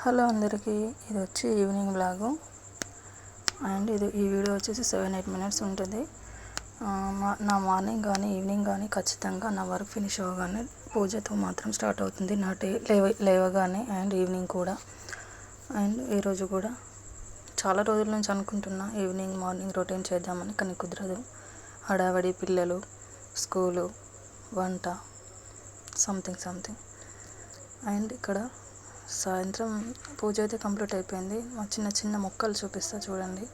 Hello అందరికీ, ఇది వచ్చి ఈవినింగ్ బ్లాగు అండ్ ఈ వీడియో వచ్చేసి 7-8 మినిట్స్ ఉంటుంది. నా మార్నింగ్ కానీ ఈవినింగ్ కానీ ఖచ్చితంగా నా వర్క్ ఫినిష్ అవ్వగానే పూజతో మాత్రం స్టార్ట్ అవుతుంది. నా డే లేవగానే అండ్ ఈవినింగ్ కూడా. అండ్ ఈరోజు కూడా చాలా రోజుల నుంచి అనుకుంటున్నా ఈవినింగ్ మార్నింగ్ రొటీన్ చేద్దామని, కానీ కుదరదు. హడావడి, పిల్లలు, స్కూలు, వంట, సంథింగ్ అండ్ ఇక్కడ సాయంత్రం పూజ అయితే కంప్లీట్ అయిపోయింది. మా చిన్న చిన్న మొక్కలు చూపిస్తా చూడండి,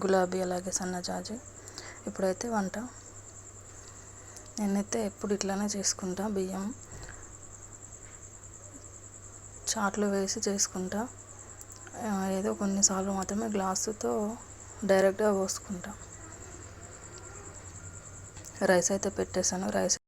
గులాబీ అలాగే సన్నజాజి. ఇప్పుడైతే వంట. నేనైతే ఎప్పుడు ఇట్లానే చేసుకుంటా, బియ్యం చాట్లు వేసి చేసుకుంటా. ఏదో కొన్నిసార్లు మాత్రమే గ్లాసుతో డైరెక్ట్గా పోసుకుంటా. రైస్ అయితే పెట్టేశాను. Rice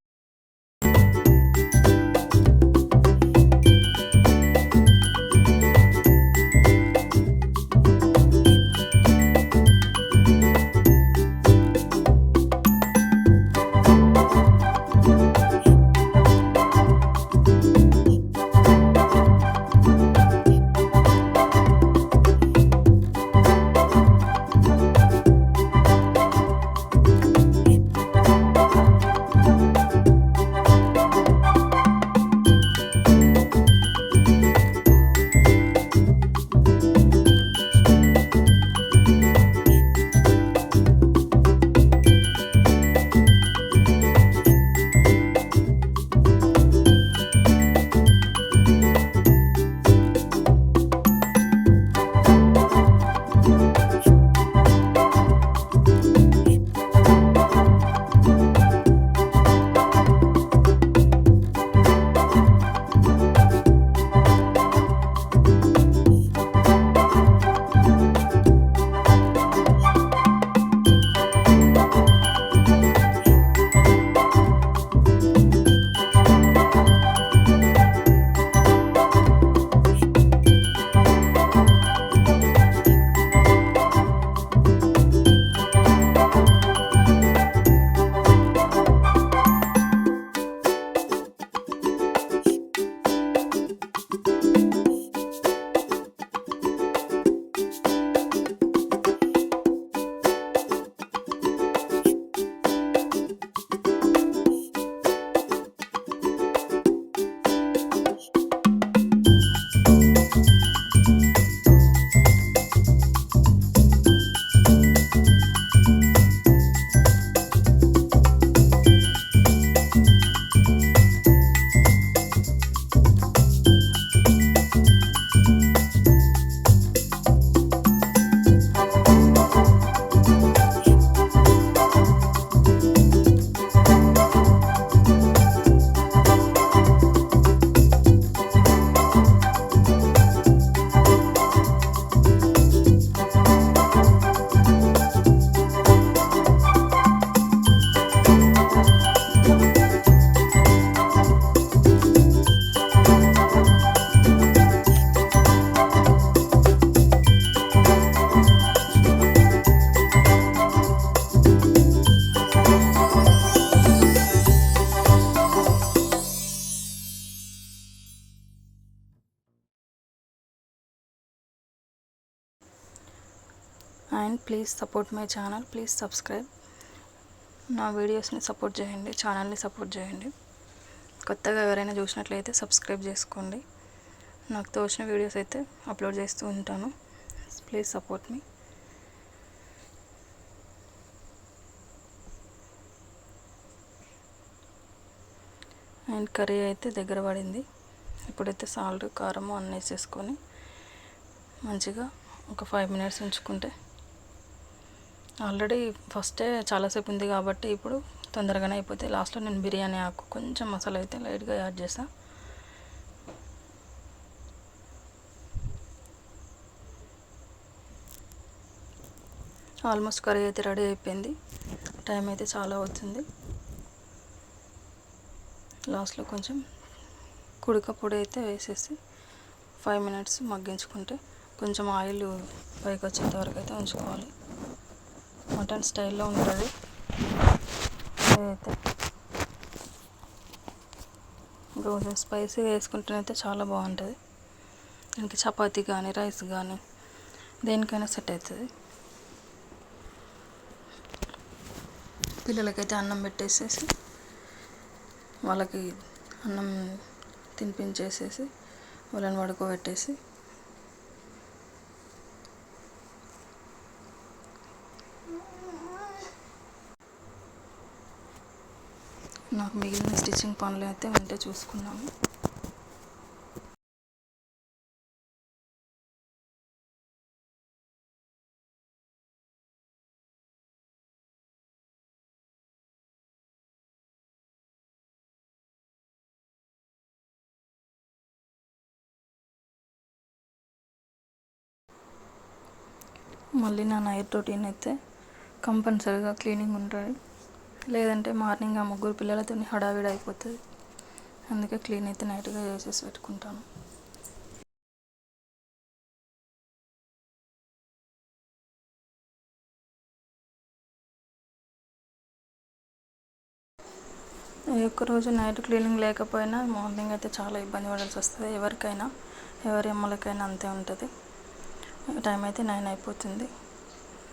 and please support my channel, please subscribe. నా వీడియోస్ని సపోర్ట్ చేయండి, ఛానల్ని సపోర్ట్ చేయండి. కొత్తగా ఎవరైనా చూసినట్లయితే సబ్స్క్రైబ్ చేసుకోండి. నాకు తోచిన వీడియోస్ అయితే అప్లోడ్ చేస్తూ ఉంటాను. Please support me. And curry అయితే దగ్గర పడింది. ఇప్పుడైతే సాల్ట్, కారము అన్నీ వేసేసుకొని మంచిగా ఒక 5 మినిట్స్ ఉంచుకుంటే, ఆల్రెడీ ఫస్టే చాలాసేపు ఉంది కాబట్టి ఇప్పుడు తొందరగానే అయిపోతే. లాస్ట్లో నేను బిర్యానీ ఆకు కొంచెం మసాలా అయితే లైట్గా యాడ్ చేసా. ఆల్మోస్ట్ కర్రీ అయితే రెడీ అయిపోయింది. టైం అయితే చాలా అవుతుంది. లాస్ట్లో కొంచెం కుడక పొడి అయితే వేసేసి 5 మినిట్స్ మగ్గించుకుంటే, కొంచెం ఆయిల్ పైకి వచ్చేంత వరకు అయితే ఉంచుకోవాలి. మటన్ స్టైల్లో ఉంటుంది. అయితే కొంచెం స్పైసీగా వేసుకుంటేనైతే చాలా బాగుంటుంది. దీనికి చపాతీ కానీ రైస్ కానీ దేనికైనా సెట్ అవుతుంది. పిల్లలకైతే అన్నం పెట్టేసేసి వాళ్ళకి అన్నం తినిపించేసేసి వాళ్ళని పడుకోబెట్టేసి నాకు మిగిలిన స్టిచ్చింగ్ పనులు అయితే ఉంటే చూసుకున్నాము. మళ్ళీ నా నైట్ రొటీన్ అయితే కంపల్సరీగా క్లీనింగ్ ఉంటుంది. లేదంటే మార్నింగ్ ఆ ముగ్గురు పిల్లలతో హడావిడి అయిపోతుంది. అందుకే క్లీన్ అయితే నైట్గా చేసేసి పెట్టుకుంటాను. ఒక్కరోజు నైట్ క్లీనింగ్ లేకపోయినా మార్నింగ్ అయితే చాలా ఇబ్బంది పడాల్సి వస్తుంది. ఎవరికైనా ఎవరి అమ్మలకైనా అంతే ఉంటుంది. టైం అయితే 9 అయిపోతుంది,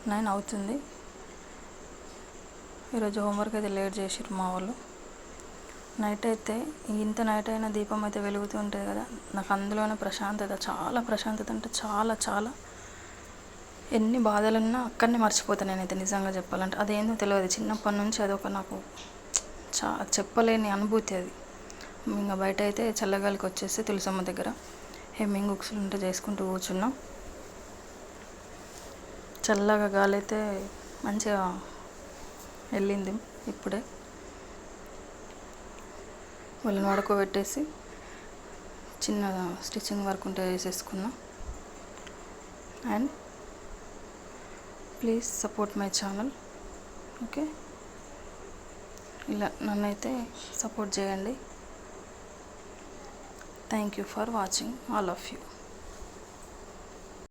9 అవుతుంది. ఈరోజు హోంవర్క్ అయితే లేట్ చేసిర్రు మా వాళ్ళు. నైట్ అయితే ఇంత నైట్ అయినా దీపం అయితే వెలుగుతూ ఉంటుంది కదా, నాకు అందులోనే ప్రశాంతత, చాలా ప్రశాంతత అంటే చాలా చాలా. ఎన్ని బాధలున్నా అక్కడనే మర్చిపోతాను నేనైతే, నిజంగా చెప్పాలంటే. అదేందో తెలియదు, చిన్నప్పటి నుంచి అదొక నాకు చెప్పలేని అనుభూతి అది. ఇంకా బయట అయితే చల్లగాలికి వచ్చేసి తులసమ్మ దగ్గర హెమ్మింగ్ ఉక్సులు ఉంటే చేసుకుంటూ కూర్చున్నాం. చల్లగా గాలి అయితే మంచిగా వెళ్ళింది ఇప్పుడే. వాళ్ళని పడుకోబెట్టేసి చిన్న స్టిచ్చింగ్ వర్క్ ఉంటే వేసేసుకున్నా. And please support my channel. Okay, ఇలా నన్నైతే సపోర్ట్ చేయండి. Thank you for watching, all of you.